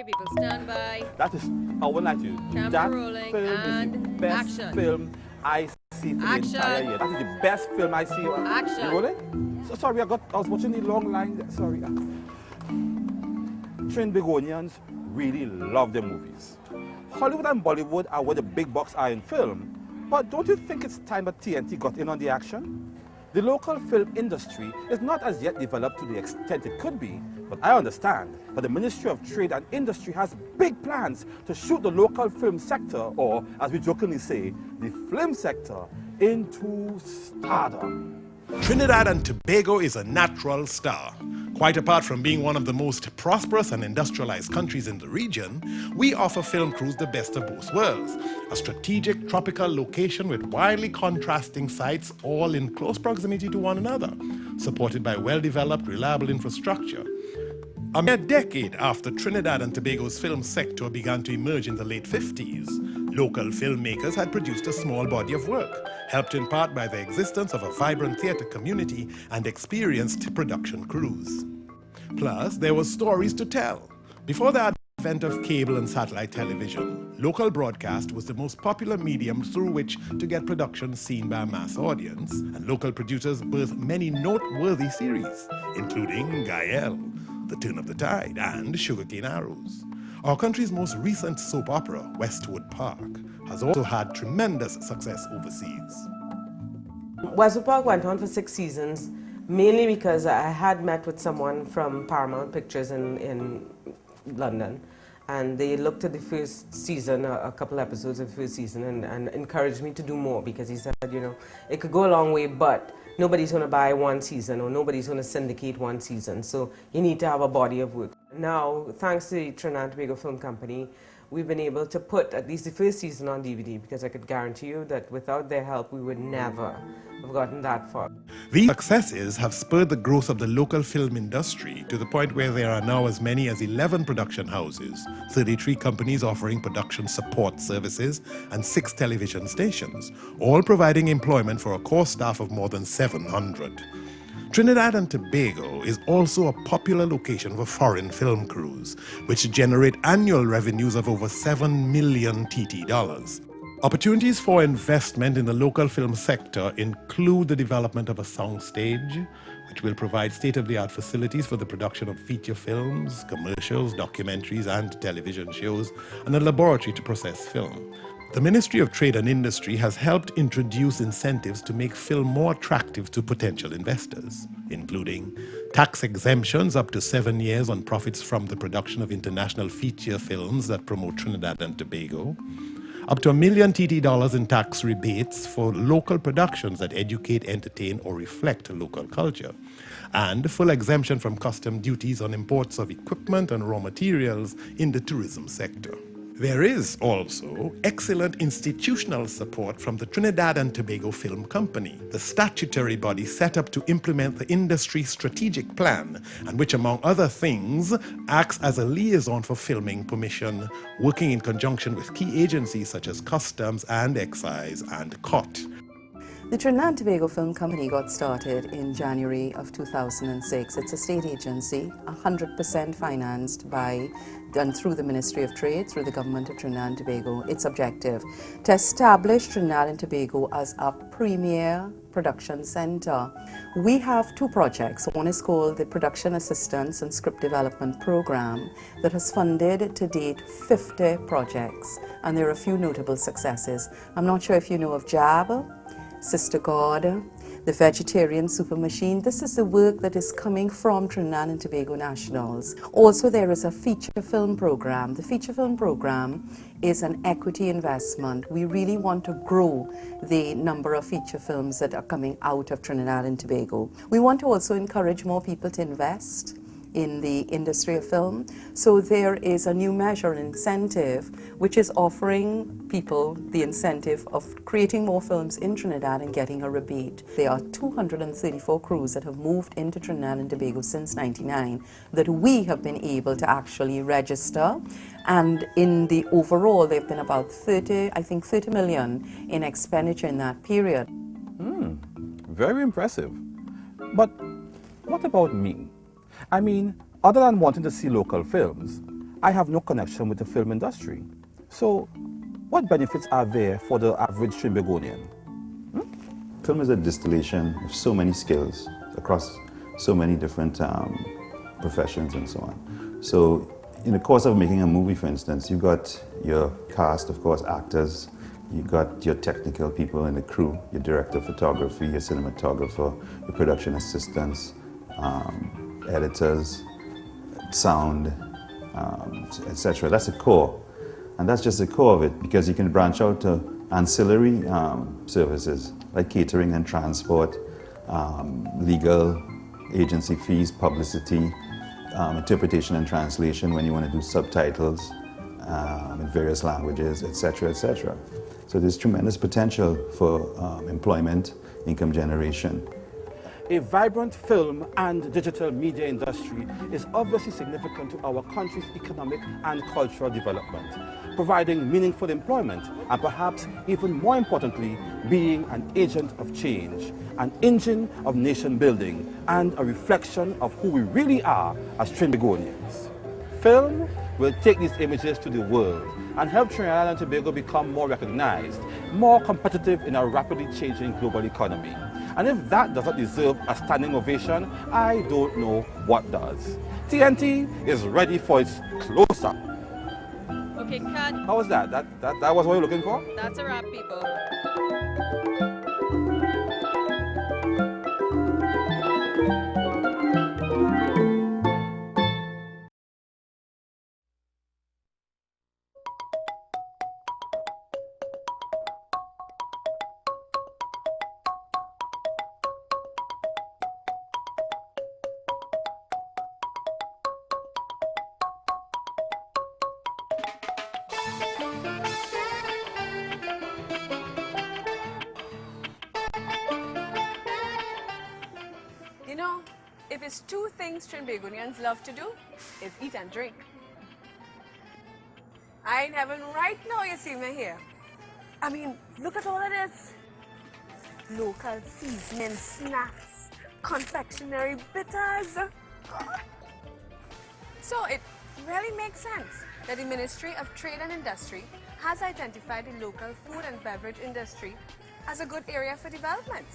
Okay, people, stand by. That is, I would like to. Camera That rolling film and is the best action. film I see for the Action. entire year. That is the best film I see. Action. You rolling? So sorry, I was watching the long line. Sorry. Trinbagonians really love their movies. Hollywood and Bollywood are where the big bucks are in film, but don't you think it's time that TNT got in on the action? The local film industry is not as yet developed to the extent it could be, but I understand that the Ministry of Trade and Industry has big plans to shoot the local film sector, or as we jokingly say, the film sector, into stardom. Trinidad and Tobago is a natural star. Quite apart from being one of the most prosperous and industrialized countries in the region, we offer film crews the best of both worlds. A strategic tropical location with wildly contrasting sites, all in close proximity to one another, supported by well-developed, reliable infrastructure. A mere decade after Trinidad and Tobago's film sector began to emerge in the late 50s, local filmmakers had produced a small body of work, helped in part by the existence of a vibrant theatre community and experienced production crews. Plus, there were stories to tell. Before the advent of cable and satellite television, local broadcast was the most popular medium through which to get productions seen by a mass audience, and local producers birthed many noteworthy series, including Gael, The Turn of the Tide, and Sugarcane Arrows. Our country's most recent soap opera, Westwood Park, has also had tremendous success overseas. Westwood Park went on for 6 seasons, mainly because I had met with someone from Paramount Pictures in London, and they looked at the first season, a couple episodes of the first season, and encouraged me to do more, because he said, you know, it could go a long way, but nobody's going to buy one season, or nobody's going to syndicate one season, so you need to have a body of work. Now, thanks to the Trinidad and Tobago Film Company, we've been able to put at least the first season on DVD, because I could guarantee you that without their help, we would never have gotten that far. These successes have spurred the growth of the local film industry to the point where there are now as many as 11 production houses, 33 companies offering production support services, and 6 television stations, all providing employment for a core staff of more than 700. Trinidad and Tobago is also a popular location for foreign film crews, which generate annual revenues of over 7 million TT dollars. Opportunities for investment in the local film sector include the development of a soundstage, which will provide state-of-the-art facilities for the production of feature films, commercials, documentaries, and television shows, and a laboratory to process film. The Ministry of Trade and Industry has helped introduce incentives to make film more attractive to potential investors, including tax exemptions up to 7 years on profits from the production of international feature films that promote Trinidad and Tobago, up to $1 million TT dollars in tax rebates for local productions that educate, entertain, or reflect local culture, and full exemption from custom duties on imports of equipment and raw materials in the tourism sector. There is also excellent institutional support from the Trinidad and Tobago Film Company, the statutory body set up to implement the industry's strategic plan, and which, among other things, acts as a liaison for filming permission, working in conjunction with key agencies such as Customs and Excise and COT. The Trinidad and Tobago Film Company got started in January of 2006. It's a state agency, 100% financed by and through the Ministry of Trade, through the government of Trinidad and Tobago. Its objective to establish Trinidad and Tobago as a premier production center. We have 2 projects. One is called the Production Assistance and Script Development Program that has funded to date 50 projects, and there are a few notable successes. I'm not sure if you know of JAB, Sister God, the Vegetarian Super Machine. This is the work that is coming from Trinidad and Tobago nationals. Also, there is a feature film program. The feature film program is an equity investment. We really want to grow the number of feature films that are coming out of Trinidad and Tobago. We want to also encourage more people to invest in the industry of film. So there is a new measure, an incentive, which is offering people the incentive of creating more films in Trinidad and getting a rebate. There are 234 crews that have moved into Trinidad and Tobago since '99 that we have been able to actually register. And in the overall, there have been about 30 million in expenditure in that period. Very impressive. But what about me? I mean, other than wanting to see local films, I have no connection with the film industry. So, what benefits are there for the average Trinbagonian? Film is a distillation of so many skills across so many different professions and so on. So in the course of making a movie, for instance, you've got your cast, of course, actors, you've got your technical people in the crew, your director of photography, your cinematographer, your production assistants, editors, sound, etc. That's the core. And that's just the core of it, because you can branch out to ancillary services like catering and transport, legal, agency fees, publicity, interpretation and translation when you want to do subtitles in various languages, etc., etc. So there's tremendous potential for employment, income generation. A vibrant film and digital media industry is obviously significant to our country's economic and cultural development, providing meaningful employment and perhaps even more importantly, being an agent of change, an engine of nation building and a reflection of who we really are as Trinbagonians. Film will take these images to the world and help Trinidad and Tobago become more recognized, more competitive in a rapidly changing global economy. And if that doesn't deserve a standing ovation, I don't know what does. TNT is ready for its close-up. Okay, cut. How was that? That was what you're looking for? That's a wrap, people. You know, if it's two things Trinbagonians love to do, it's eat and drink. I ain't having right now, you see me here. I mean, look at all of this. Local seasoning snacks, confectionery bitters. So it really makes sense that the Ministry of Trade and Industry has identified the local food and beverage industry as a good area for development.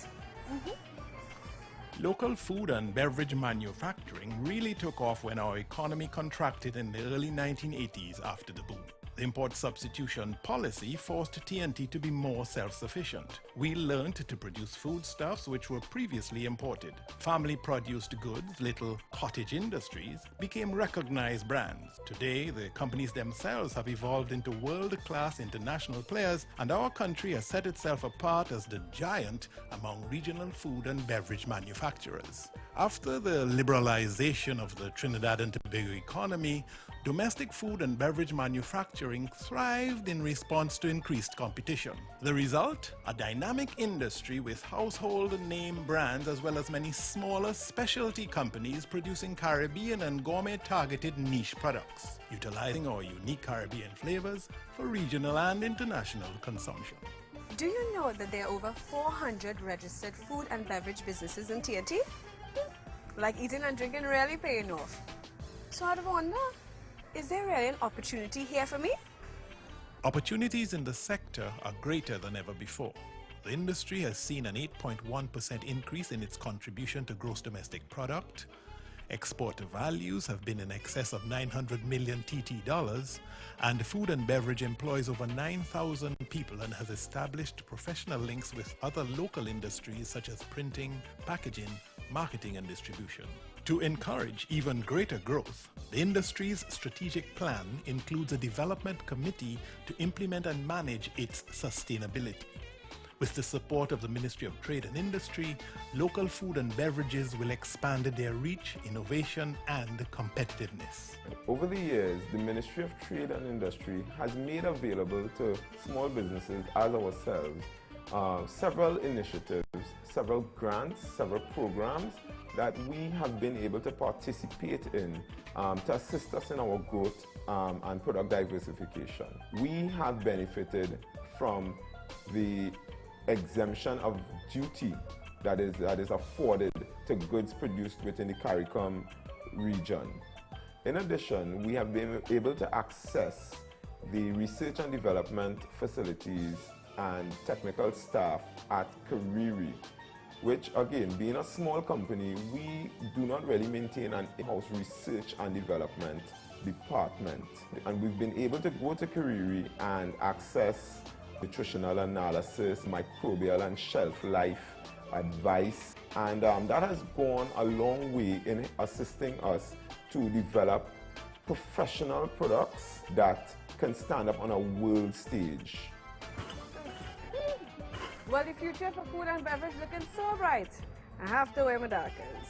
Local food and beverage manufacturing really took off when our economy contracted in the early 1980s after the boom. The import substitution policy forced TNT to be more self-sufficient. We learned to produce foodstuffs which were previously imported. Family-produced goods, little cottage industries, became recognized brands. Today, the companies themselves have evolved into world-class international players, and our country has set itself apart as the giant among regional food and beverage manufacturers. After the liberalization of the Trinidad and Tobago economy, domestic food and beverage manufacturing thrived in response to increased competition. The result? A dynamic industry with household name brands as well as many smaller specialty companies producing Caribbean and gourmet-targeted niche products, utilizing our unique Caribbean flavors for regional and international consumption. Do you know that there are over 400 registered food and beverage businesses in TNT? Like eating and drinking really paying off. So I'd wonder, is there really an opportunity here for me? Opportunities in the sector are greater than ever before. The industry has seen an 8.1% increase in its contribution to gross domestic product. Export values have been in excess of 900 million TT dollars, and food and beverage employs over 9,000 people and has established professional links with other local industries such as printing, packaging, marketing and distribution. To encourage even greater growth, the industry's strategic plan includes a development committee to implement and manage its sustainability. With the support of the Ministry of Trade and Industry, local food and beverages will expand their reach, innovation, and competitiveness. Over the years, the Ministry of Trade and Industry has made available to small businesses as ourselves several initiatives, several grants, several programs that we have been able to participate in to assist us in our growth and product diversification. We have benefited from the exemption of duty that is afforded to goods produced within the CARICOM region. In addition, we have been able to access the research and development facilities and technical staff at Kariri, which again, being a small company, we do not really maintain an in-house research and development department. And we've been able to go to Kariri and access nutritional analysis, microbial and shelf life advice, and that has gone a long way in assisting us to develop professional products that can stand up on a world stage. Well, the future for food and beverage looking so bright. I have to wear my darkers.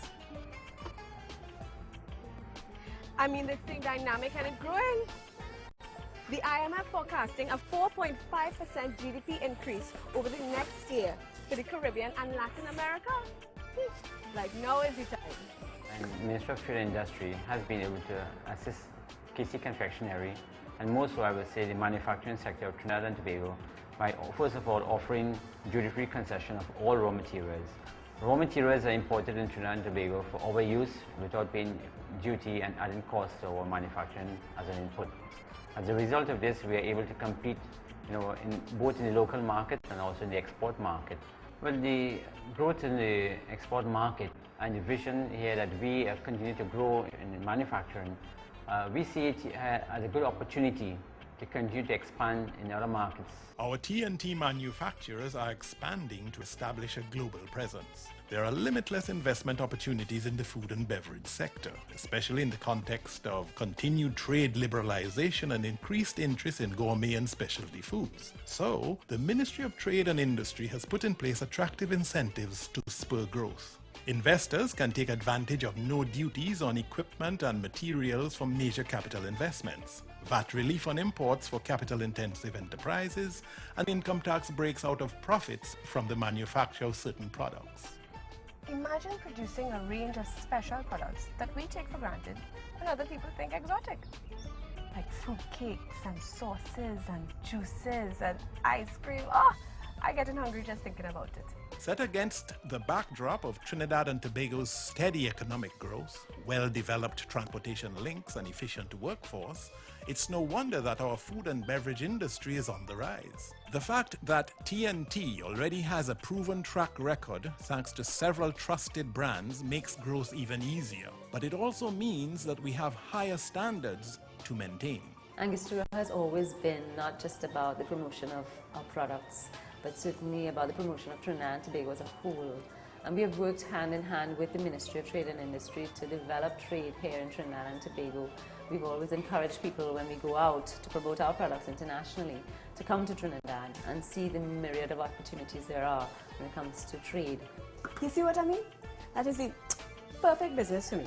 I mean, this thing dynamic and it's growing. The IMF forecasting a 4.5% GDP increase over the next year for the Caribbean and Latin America. Like now is the time. And Ministry of Trade and Industry has been able to assist KC Confectionery, and more so I would say the manufacturing sector of Trinidad and Tobago, by first of all offering duty-free concession of all raw materials. Raw materials are imported in Trinidad and Tobago for our use without paying duty and adding cost to our manufacturing as an input. As a result of this, we are able to compete, both in the local market and also in the export market. Well, the growth in the export market and the vision here that we continue to grow in manufacturing, we see it as a good opportunity to continue to expand in other markets. Our TNT manufacturers are expanding to establish a global presence. There are limitless investment opportunities in the food and beverage sector, especially in the context of continued trade liberalization and increased interest in gourmet and specialty foods. So, the Ministry of Trade and Industry has put in place attractive incentives to spur growth. Investors can take advantage of no duties on equipment and materials from major capital investments, VAT relief on imports for capital-intensive enterprises, and income tax breaks out of profits from the manufacture of certain products. Imagine producing a range of special products that we take for granted and other people think exotic. Like fruit cakes and sauces and juices and ice cream. Oh, I get hungry just thinking about it. Set against the backdrop of Trinidad and Tobago's steady economic growth, well-developed transportation links and efficient workforce, it's no wonder that our food and beverage industry is on the rise. The fact that TNT already has a proven track record thanks to several trusted brands makes growth even easier. But it also means that we have higher standards to maintain. Angostura has always been not just about the promotion of our products, but certainly about the promotion of Trinidad and Tobago as a whole. And we have worked hand in hand with the Ministry of Trade and Industry to develop trade here in Trinidad and Tobago. We've always encouraged people when we go out to promote our products internationally to come to Trinidad and see the myriad of opportunities there are when it comes to trade. You see what I mean? That is the perfect business for me.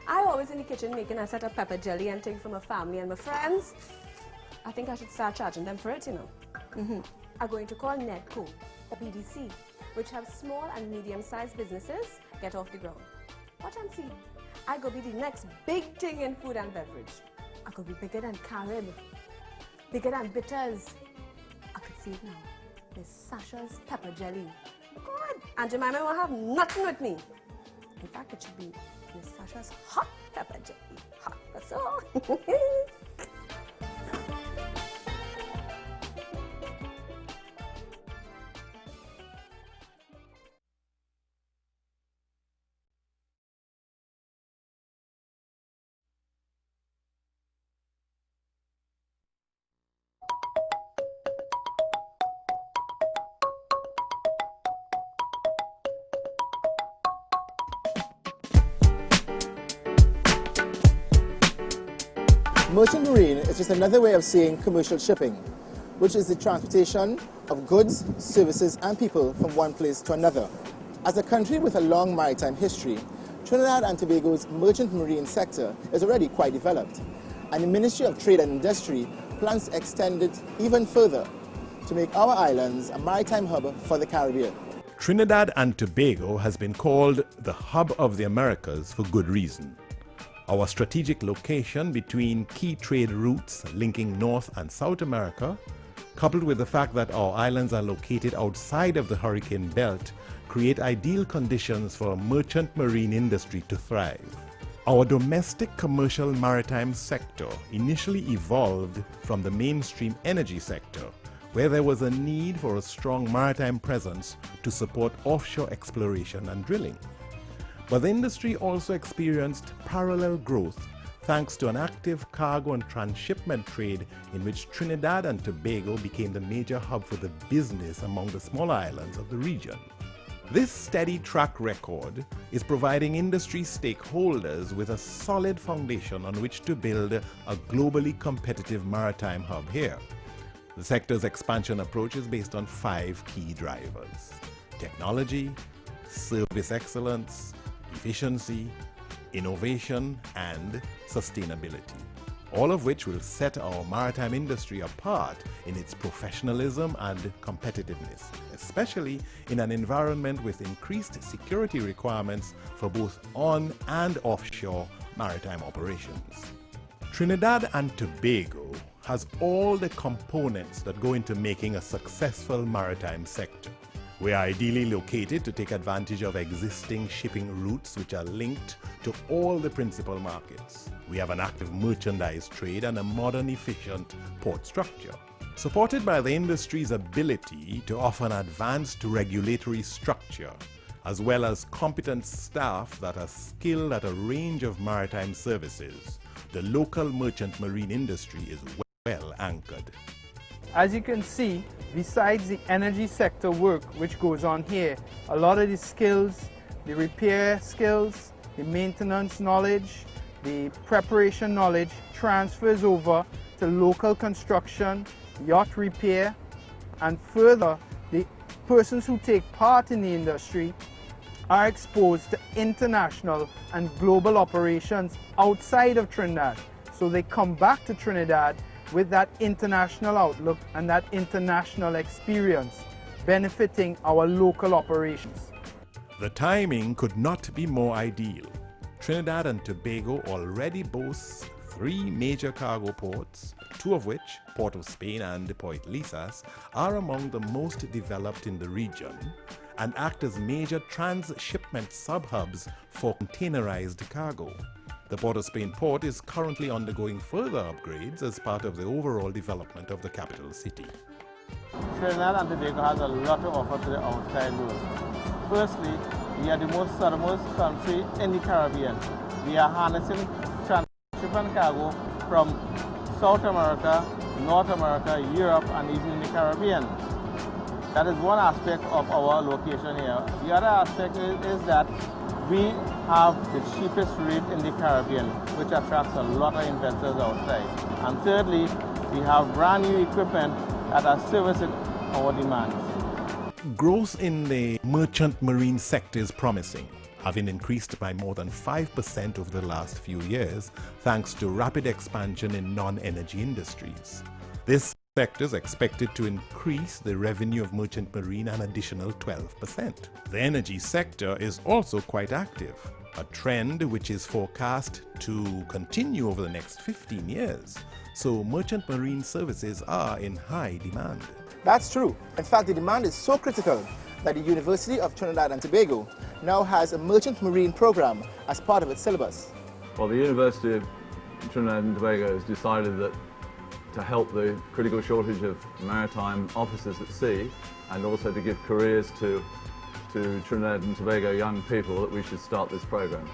I always in the kitchen making a set of pepper jelly and things for my family and my friends. I think I should start charging them for it, I'm going to call NEDCO, or BDC, which have small and medium-sized businesses get off the ground. What I'm seeing, I go be the next big thing in food and beverage. I could be bigger than Carib, bigger than Bitters. I could see it now. Miss Sasha's pepper jelly. God, and Jemima will have nothing with me. In fact, it should be Miss Sasha's hot pepper jelly. Hot, that's all. Merchant marine is just another way of saying commercial shipping, which is the transportation of goods, services and people from one place to another. As a country with a long maritime history, Trinidad and Tobago's merchant marine sector is already quite developed, and the Ministry of Trade and Industry plans to extend it even further to make our islands a maritime hub for the Caribbean. Trinidad and Tobago has been called the hub of the Americas for good reason. Our strategic location between key trade routes linking North and South America, coupled with the fact that our islands are located outside of the hurricane belt, create ideal conditions for a merchant marine industry to thrive. Our domestic commercial maritime sector initially evolved from the mainstream energy sector, where there was a need for a strong maritime presence to support offshore exploration and drilling. But the industry also experienced parallel growth thanks to an active cargo and transshipment trade in which Trinidad and Tobago became the major hub for the business among the smaller islands of the region. This steady track record is providing industry stakeholders with a solid foundation on which to build a globally competitive maritime hub here. The sector's expansion approach is based on 5 key drivers: technology, service excellence, efficiency, innovation, and sustainability, all of which will set our maritime industry apart in its professionalism and competitiveness, especially in an environment with increased security requirements for both on- and offshore maritime operations. Trinidad and Tobago has all the components that go into making a successful maritime sector. We are ideally located to take advantage of existing shipping routes which are linked to all the principal markets. We have an active merchandise trade and a modern, efficient port structure. Supported by the industry's ability to offer an advanced regulatory structure, as well as competent staff that are skilled at a range of maritime services, the local merchant marine industry is well anchored. As you can see, besides the energy sector work which goes on here, a lot of the skills, the repair skills, the maintenance knowledge, the preparation knowledge transfers over to local construction, yacht repair, and further, the persons who take part in the industry are exposed to international and global operations outside of Trinidad. So they come back to Trinidad with that international outlook and that international experience, benefiting our local operations. The timing could not be more ideal. Trinidad and Tobago already boasts 3 major cargo ports, 2 of which, Port of Spain and Point Lisas, are among the most developed in the region and act as major transshipment sub-hubs for containerized cargo. The Port of Spain port is currently undergoing further upgrades as part of the overall development of the capital city. Trinidad and Tobago has a lot to offer to the outside world. Firstly, we are the most southernmost country in the Caribbean. We are harnessing transshipment cargo from South America, North America, Europe, and even in the Caribbean. That is one aspect of our location here. The other aspect is that we have the cheapest rate in the Caribbean, which attracts a lot of investors outside. And thirdly, we have brand new equipment that are servicing our demands. Growth in the merchant marine sector is promising, having increased by more than 5% over the last few years, thanks to rapid expansion in non-energy industries. This sector is expected to increase the revenue of merchant marine an additional 12%. The energy sector is also quite active, a trend which is forecast to continue over the next 15 years. So merchant marine services are in high demand. That's true. In fact, the demand is so critical that the University of Trinidad and Tobago now has a merchant marine program as part of its syllabus. Well, the University of Trinidad and Tobago has decided that to help the critical shortage of maritime officers at sea and also to give careers to Trinidad and Tobago young people, that we should start this program.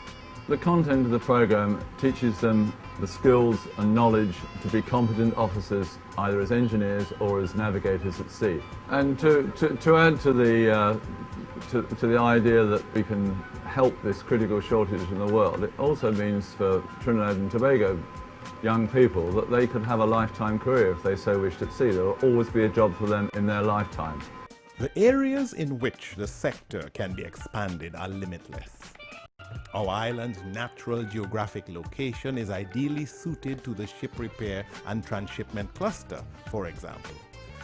The content of the program teaches them the skills and knowledge to be competent officers either as engineers or as navigators at sea. And to add to the idea that we can help this critical shortage in the world, it also means for Trinidad and Tobago young people that they could have a lifetime career if they so wished at sea. There will always be a job for them in their lifetime. The areas in which the sector can be expanded are limitless. Our island's natural geographic location is ideally suited to the ship repair and transshipment cluster, for example,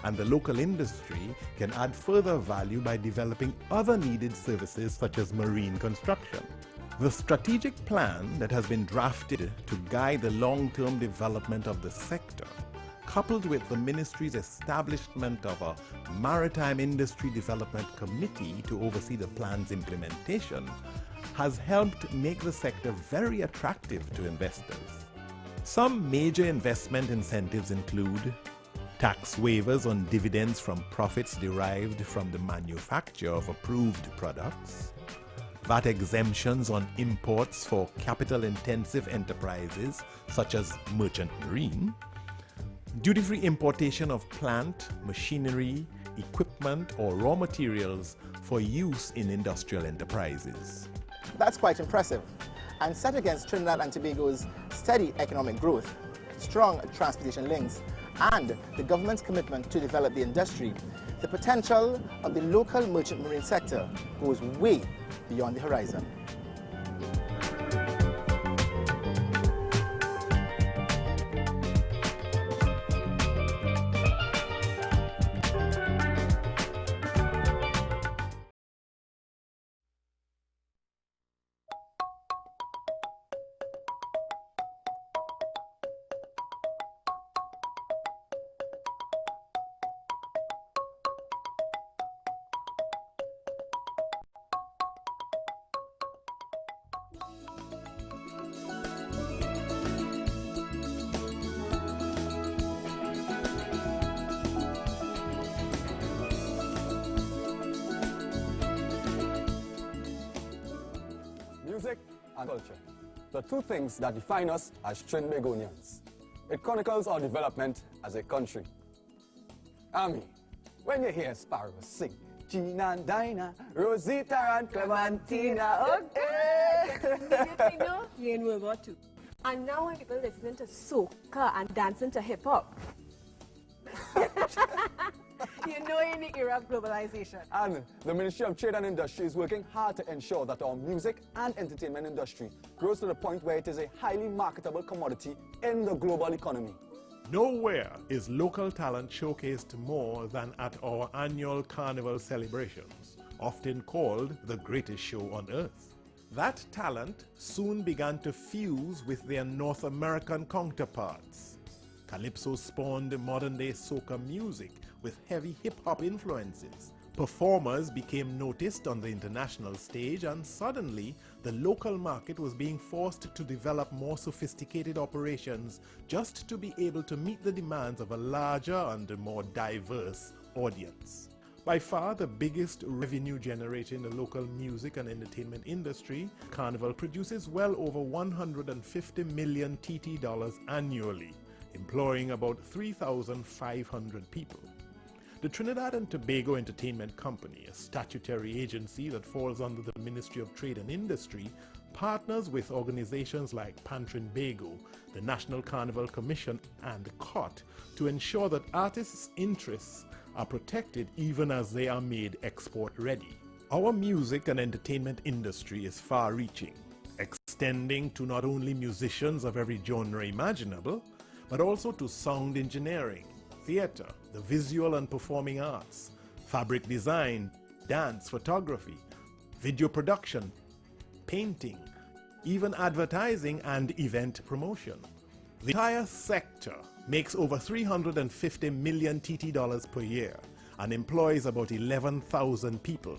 and the local industry can add further value by developing other needed services such as marine construction. The strategic plan that has been drafted to guide the long-term development of the sector, coupled with the Ministry's establishment of a Maritime Industry Development Committee to oversee the plan's implementation, has helped make the sector very attractive to investors. Some major investment incentives include tax waivers on dividends from profits derived from the manufacture of approved products, VAT exemptions on imports for capital-intensive enterprises such as merchant marine, duty-free importation of plant, machinery, equipment or raw materials for use in industrial enterprises. That's quite impressive, and set against Trinidad and Tobago's steady economic growth, strong transportation links, and the government's commitment to develop the industry, the potential of the local merchant marine sector goes way beyond the horizon. Music and culture, the two things that define us as Trinbagonians. It chronicles our development as a country. Ami, when you hear sparrows sing, Gina and Dinah, Rosita and Clementina, You know, you're in World War II. And now when people listening to soca and dancing to hip-hop, you know you're in the era of globalization. And the Ministry of Trade and Industry is working hard to ensure that our music and entertainment industry grows to the point where it is a highly marketable commodity in the global economy. Nowhere is local talent showcased more than at our annual carnival celebrations, often called the greatest show on earth. That talent soon began to fuse with their North American counterparts. Calypso spawned modern-day soca music with heavy hip-hop influences. Performers became noticed on the international stage, and suddenly the local market was being forced to develop more sophisticated operations just to be able to meet the demands of a larger and more diverse audience. By far the biggest revenue generator in the local music and entertainment industry, Carnival produces well over 150 million TT dollars annually, employing about 3,500 people. The Trinidad and Tobago Entertainment Company, a statutory agency that falls under the Ministry of Trade and Industry, partners with organizations like Pan-Trinbago, the National Carnival Commission, and COT to ensure that artists' interests are protected even as they are made export-ready. Our music and entertainment industry is far-reaching, extending to not only musicians of every genre imaginable, but also to sound engineering, theater, the visual and performing arts, fabric design, dance, photography, video production, painting, even advertising and event promotion. The entire sector makes over 350 million TT dollars per year and employs about 11,000 people,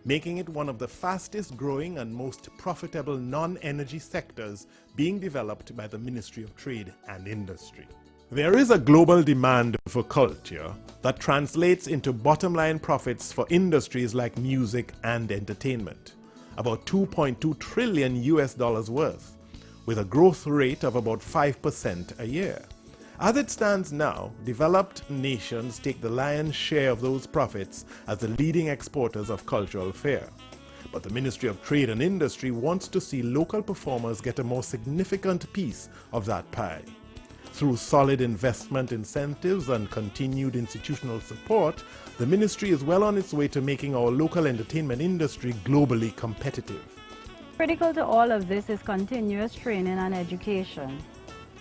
making it one of the fastest growing and most profitable non-energy sectors being developed by the Ministry of Trade and Industry. There is a global demand for culture that translates into bottom-line profits for industries like music and entertainment, about $2.2 trillion worth, with a growth rate of about 5% a year. As it stands now, developed nations take the lion's share of those profits as the leading exporters of cultural fare. But the Ministry of Trade and Industry wants to see local performers get a more significant piece of that pie. Through solid investment incentives and continued institutional support, the ministry is well on its way to making our local entertainment industry globally competitive. Critical to all of this is continuous training and education.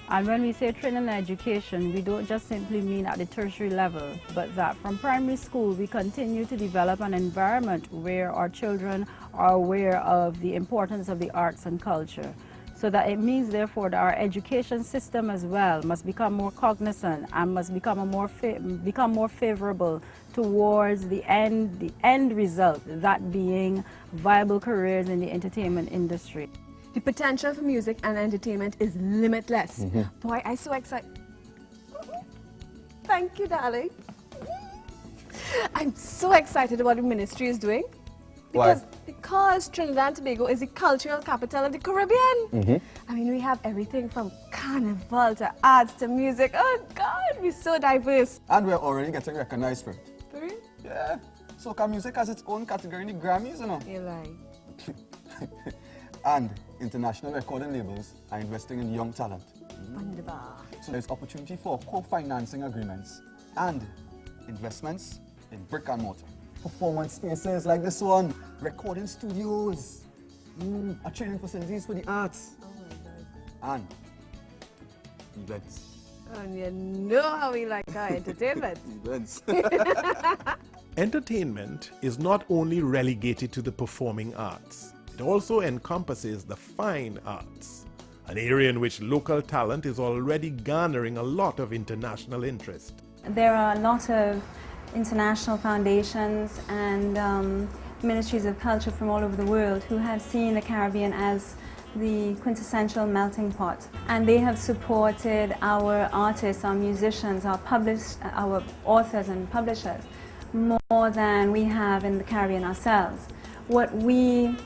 And when we say training and education, we don't just simply mean at the tertiary level, but that from primary school we continue to develop an environment where our children are aware of the importance of the arts and culture. So that it means, therefore, that our education system as well must become more cognizant and must become more favorable towards the end result, that being viable careers in the entertainment industry. The potential for music and entertainment is limitless. Boy, I'm so excited. Thank you, darling. I'm so excited about what the ministry is doing. Because Trinidad and Tobago is the cultural capital of the Caribbean. I mean, we have everything from carnival to arts to music. Oh God, we're so diverse. And we're already getting recognized for it. For real? Yeah. Soca music has its own category in the Grammys, you know. You lie. And international recording labels are investing in young talent. Wonderful. So there's opportunity for co-financing agreements and investments in brick and mortar. Performance spaces like this one, recording studios, training facilities for the arts, and events. And you know how we like our entertainment. Events. Entertainment is not only relegated to the performing arts, it also encompasses the fine arts, an area in which local talent is already garnering a lot of international interest. There are a lot of international foundations and ministries of culture from all over the world who have seen the Caribbean as the quintessential melting pot, and they have supported our artists, our musicians, our authors and publishers more than we have in the Caribbean ourselves. What we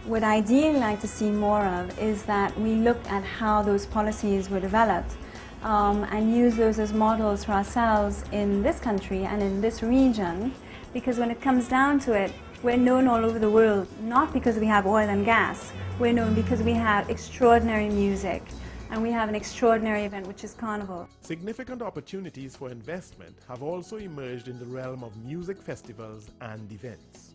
would ideally like to see more of is that we look at how those policies were developed and use those as models for ourselves in this country and in this region, because when it comes down to it, we're known all over the world, not because we have oil and gas, we're known because we have extraordinary music and we have an extraordinary event, which is Carnival. Significant opportunities for investment have also emerged in the realm of music festivals and events.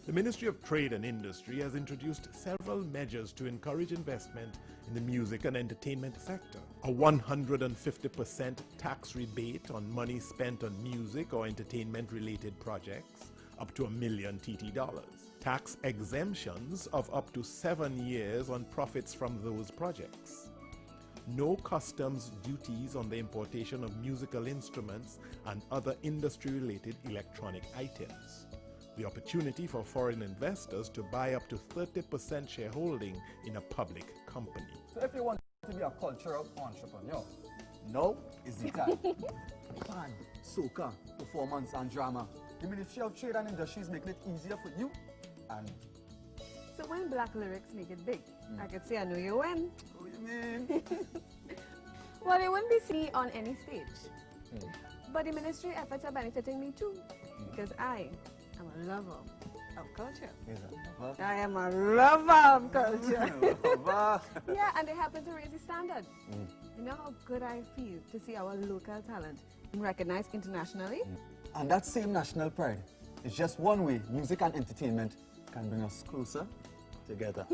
The Ministry of Trade and Industry has introduced several measures to encourage investment in the music and entertainment sector. A 150% tax rebate on money spent on music or entertainment-related projects, up to $1 million TT. Tax exemptions of up to 7 years on profits from those projects. No customs duties on the importation of musical instruments and other industry-related electronic items. The opportunity for foreign investors to buy up to 30% shareholding in a public company. So if you want to be a cultural entrepreneur, now is the time. Band, soca, performance and drama. The Ministry of Trade and Industry is making it easier for you and... So when black lyrics make it big, I could say I know you win. What do you mean? Well, it wouldn't be seen on any stage. But the ministry efforts are benefiting me too, because I am a lover of culture. I am a lover of culture. Yeah, and they happen to raise the standard. You know how good I feel to see our local talent being recognized internationally? And that same national pride is just one way music and entertainment can bring us closer together.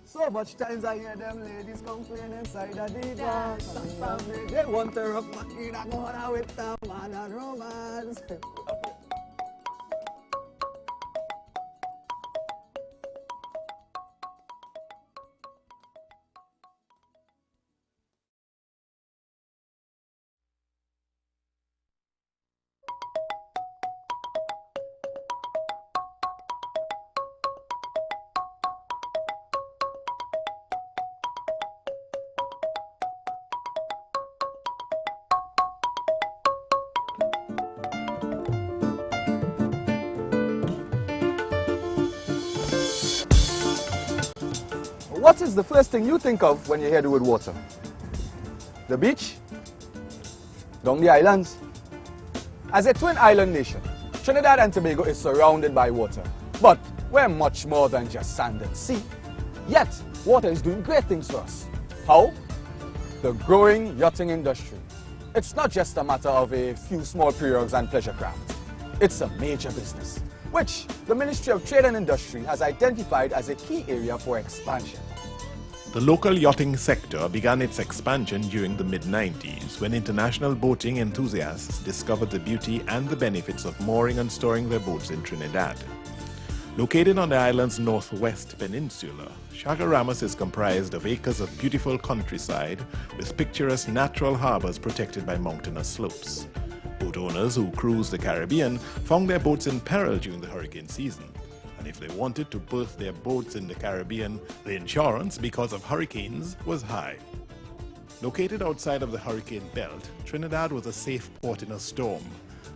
So much times I hear them ladies complain inside of the bar. They want to rock my kid and go out with them and romance. What is the first thing you think of when you hear the word water? The beach? Down the islands? As a twin island nation, Trinidad and Tobago is surrounded by water. But we're much more than just sand and sea. Yet, water is doing great things for us. How? The growing yachting industry. It's not just a matter of a few small pirogues and pleasure craft. It's a major business, which the Ministry of Trade and Industry has identified as a key area for expansion. The local yachting sector began its expansion during the mid-90s when international boating enthusiasts discovered the beauty and the benefits of mooring and storing their boats in Trinidad. Located on the island's northwest peninsula, Chaguaramas is comprised of acres of beautiful countryside with picturesque natural harbors protected by mountainous slopes. Boat owners who cruise the Caribbean found their boats in peril during the hurricane season. And if they wanted to berth their boats in the Caribbean, the insurance because of hurricanes was high. Located outside of the hurricane belt, Trinidad was a safe port in a storm,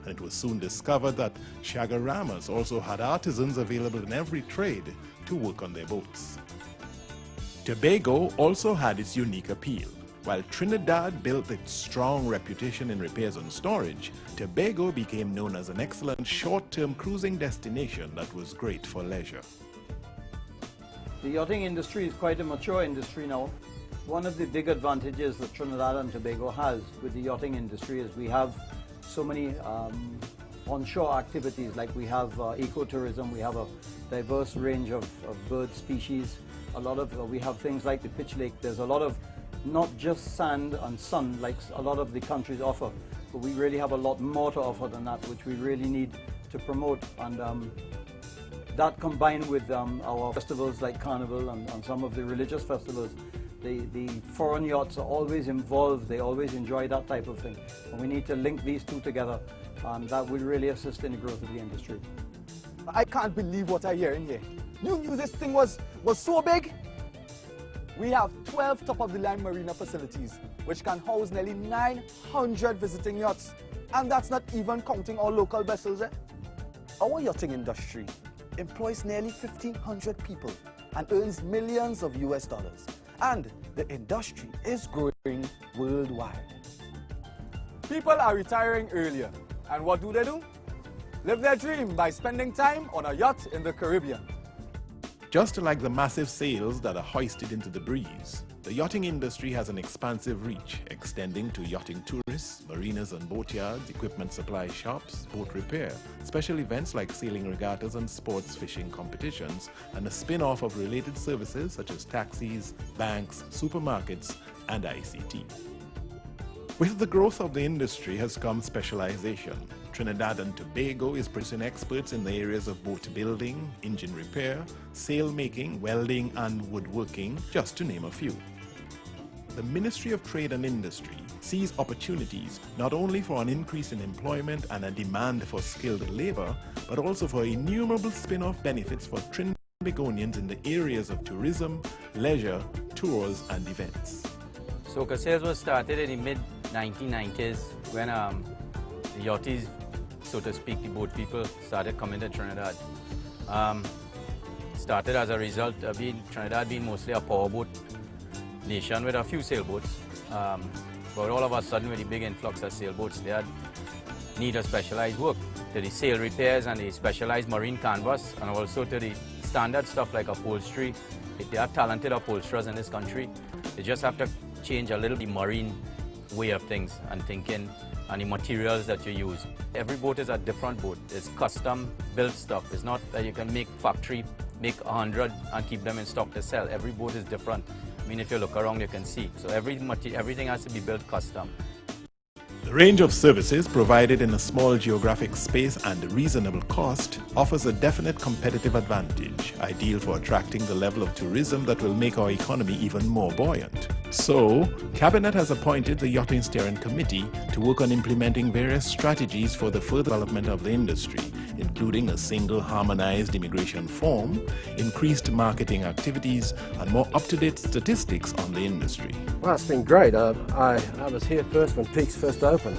and it was soon discovered that Chaguaramas also had artisans available in every trade to work on their boats. Tobago also had its unique appeal. While Trinidad built its strong reputation in repairs and storage, Tobago became known as an excellent short-term cruising destination that was great for leisure. The yachting industry is quite a mature industry now. One of the big advantages that Trinidad and Tobago has with the yachting industry is we have so many onshore activities, like we have ecotourism, we have a diverse range of bird species. We have things like the Pitch Lake. There's a lot of not just sand and sun like a lot of the countries offer, but we really have a lot more to offer than that, which we really need to promote. And that combined with our festivals like Carnival and some of the religious festivals, the foreign yachts are always involved, they always enjoy that type of thing. And we need to link these two together, and that will really assist in the growth of the industry. I can't believe what I'm hearing here. You knew this thing was so big? We have 12 top-of-the-line marina facilities, which can house nearly 900 visiting yachts. And that's not even counting our local vessels. Our yachting industry employs nearly 1,500 people and earns millions of US dollars. And the industry is growing worldwide. People are retiring earlier, and what do? Live their dream by spending time on a yacht in the Caribbean. Just like the massive sails that are hoisted into the breeze, the yachting industry has an expansive reach, extending to yachting tourists, marinas and boatyards, equipment supply shops, boat repair, special events like sailing regattas and sports fishing competitions, and a spin-off of related services such as taxis, banks, supermarkets, and ICT. With the growth of the industry has come specialization. Trinidad and Tobago is producing experts in the areas of boat building, engine repair, sail making, welding, and woodworking, just to name a few. The Ministry of Trade and Industry sees opportunities not only for an increase in employment and a demand for skilled labor, but also for innumerable spin-off benefits for Trinbagonians in the areas of tourism, leisure, tours, and events. Soca sales was started in the mid-1990s when the yachties, so to speak, the boat people started coming to Trinidad. Started as a result of Trinidad being mostly a powerboat nation with a few sailboats. But all of a sudden, with the big influx of sailboats, they had need of specialized work to the sail repairs and the specialized marine canvas, and also to the standard stuff like upholstery. There are talented upholsterers in this country. They just have to change a little the marine way of things and thinking and the materials that you use. Every boat is a different boat. It's custom built stuff. It's not that you can make 100 and keep them in stock to sell. Every boat is different. I mean, if you look around, you can see. So everything has to be built custom. The range of services provided in a small geographic space and a reasonable cost offers a definite competitive advantage, ideal for attracting the level of tourism that will make our economy even more buoyant. So, Cabinet has appointed the Yachting Steering Committee to work on implementing various strategies for the further development of the industry, including a single harmonized immigration form, increased marketing activities, and more up-to-date statistics on the industry. Well, it's been great. I was here first when Peaks first opened,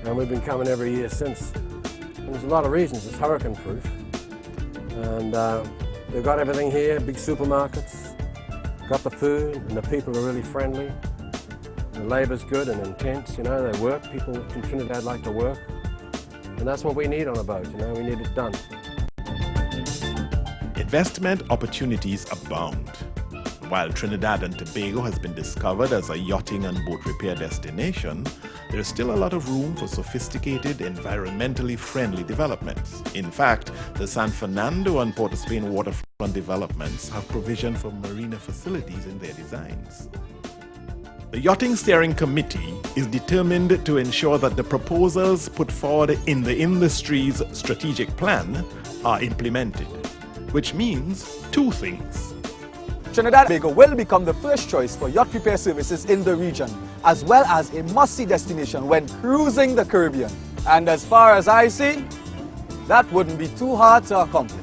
and we've been coming every year since. And there's a lot of reasons. It's hurricane-proof, and they've got everything here, big supermarkets, got the food, and the people are really friendly. The labour's good and intense, you know, they work. People in Trinidad like to work, and that's what we need on a boat, you know, we need it done. Investment opportunities abound. While Trinidad and Tobago has been discovered as a yachting and boat repair destination, there is still a lot of room for sophisticated, environmentally friendly developments. In fact, the San Fernando and Port of Spain waterfront developments have provision for marina facilities in their designs. The Yachting Steering Committee is determined to ensure that the proposals put forward in the industry's strategic plan are implemented. which means two things. Trinidad and Tobago will become the first choice for yacht repair services in the region, as well as a must-see destination when cruising the Caribbean. And as far as I see, that wouldn't be too hard to accomplish.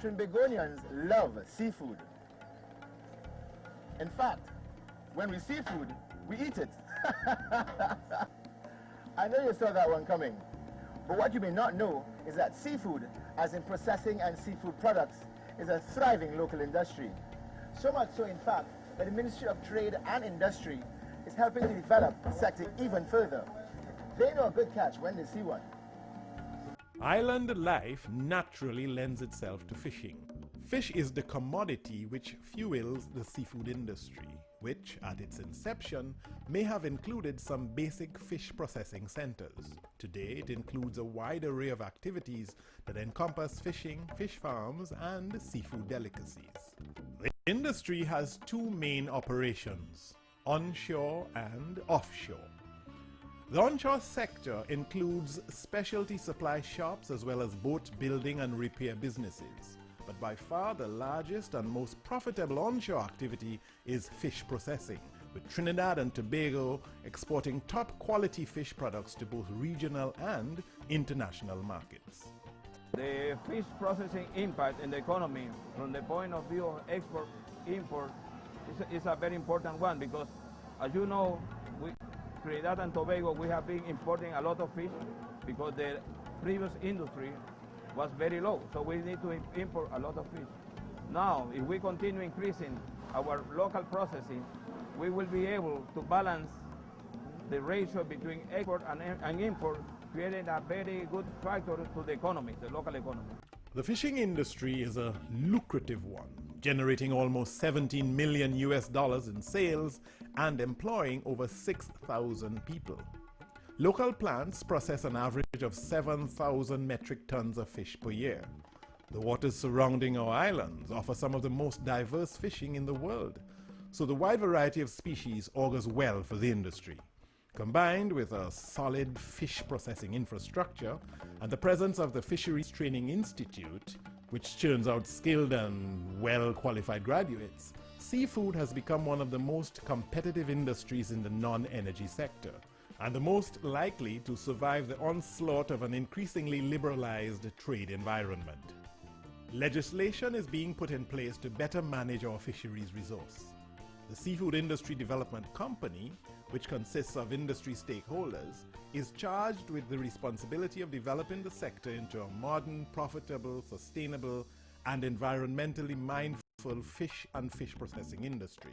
Trinbagonians love seafood. In fact, when we see food, we eat it. I know you saw that one coming, but what you may not know is that seafood, as in processing and seafood products, is a thriving local industry. So much so, in fact, that the Ministry of Trade and Industry is helping to develop the sector even further. They know a good catch when they see one. Island life naturally lends itself to fishing. Fish is the commodity which fuels the seafood industry, which, at its inception, may have included some basic fish processing centers. Today, it includes a wide array of activities that encompass fishing, fish farms, and seafood delicacies. The industry has two main operations, onshore and offshore. The onshore sector includes specialty supply shops as well as boat building and repair businesses. But by far the largest and most profitable onshore activity is fish processing, with Trinidad and Tobago exporting top quality fish products to both regional and international markets. The fish processing impact in the economy from the point of view of export, import is a very important one, because as you know, Trinidad and Tobago, we have been importing a lot of fish because the previous industry was very low, so we need to import a lot of fish. Now, if we continue increasing our local processing, we will be able to balance the ratio between export and import, creating a very good factor to the economy, the local economy. The fishing industry is a lucrative one, generating almost $17 million in sales and employing over 6,000 people. Local plants process an average of 7,000 metric tons of fish per year. The waters surrounding our islands offer some of the most diverse fishing in the world, so the wide variety of species augurs well for the industry. Combined with a solid fish processing infrastructure and the presence of the Fisheries Training Institute, which churns out skilled and well-qualified graduates, seafood has become one of the most competitive industries in the non-energy sector, and the most likely to survive the onslaught of an increasingly liberalized trade environment. Legislation is being put in place to better manage our fisheries resource. The Seafood Industry Development Company, which consists of industry stakeholders, is charged with the responsibility of developing the sector into a modern, profitable, sustainable, and environmentally mindful fish and fish processing industry.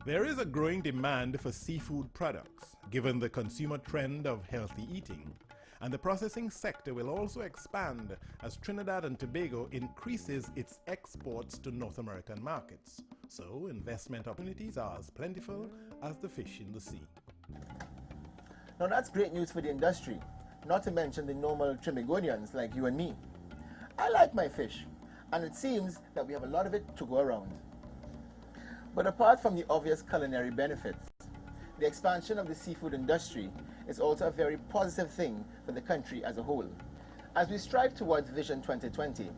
There is a growing demand for seafood products, given the consumer trend of healthy eating, and the processing sector will also expand as Trinidad and Tobago increases its exports to North American markets. So investment opportunities are as plentiful as the fish in the sea. Now that's great news for the industry, not to mention the normal Trinbagonians like you and me. I like my fish, and it seems that we have a lot of it to go around. But apart from the obvious culinary benefits, the expansion of the seafood industry is also a very positive thing for the country as a whole. As we strive towards Vision 2020,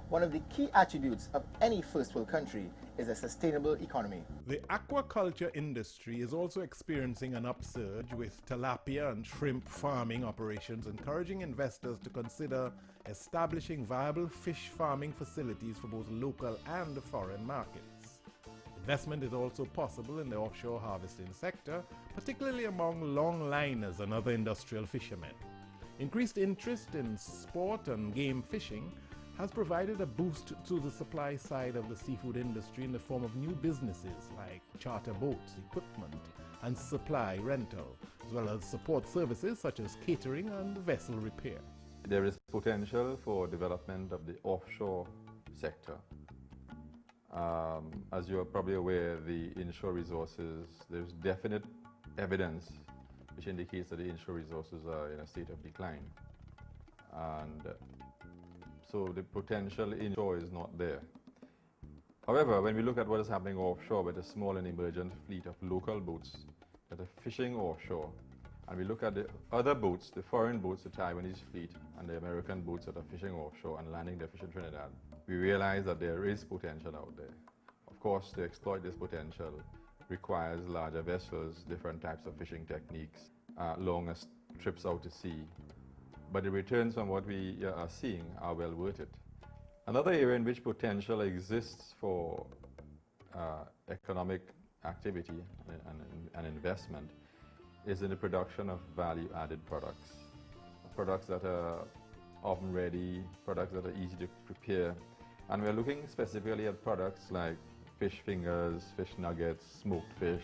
one of the key attributes of any first world country is a sustainable economy. The aquaculture industry is also experiencing an upsurge, with tilapia and shrimp farming operations encouraging investors to consider establishing viable fish farming facilities for both local and foreign markets. Investment is also possible in the offshore harvesting sector, particularly among longliners and other industrial fishermen. Increased interest in sport and game fishing has provided a boost to the supply side of the seafood industry in the form of new businesses like charter boats, equipment, and supply rental, as well as support services such as catering and vessel repair. There is potential for development of the offshore sector. As you are probably aware, the inshore resources, there's definite evidence which indicates that the inshore resources are in a state of decline. And so the potential inshore is not there. However, when we look at what is happening offshore with a small and emergent fleet of local boats that are fishing offshore, and we look at the other boats, the foreign boats, the Taiwanese fleet, and the American boats that are fishing offshore and landing their fish in Trinidad, we realize that there is potential out there. Of course, to exploit this potential requires larger vessels, different types of fishing techniques, longer trips out to sea. But the returns from what we are seeing are well worth it. Another area in which potential exists for economic activity and investment is in the production of value-added products. Products that are oven ready, products that are easy to prepare. And we're looking specifically at products like fish fingers, fish nuggets, smoked fish,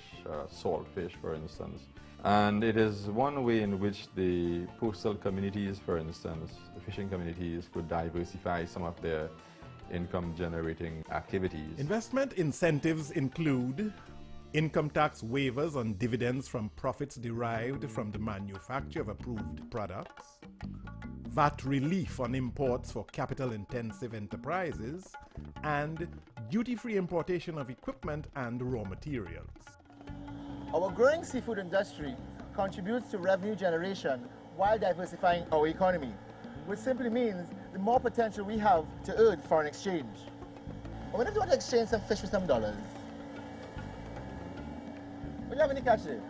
salt fish, for instance. And it is one way in which the coastal communities, for instance, the fishing communities, could diversify some of their income-generating activities. Investment incentives include income tax waivers on dividends from profits derived from the manufacture of approved products, VAT relief on imports for capital-intensive enterprises, and duty-free importation of equipment and raw materials. Our growing seafood industry contributes to revenue generation while diversifying our economy, which simply means the more potential we have to earn foreign exchange. What if you want to exchange some fish for some dollars? Would you have any cash there?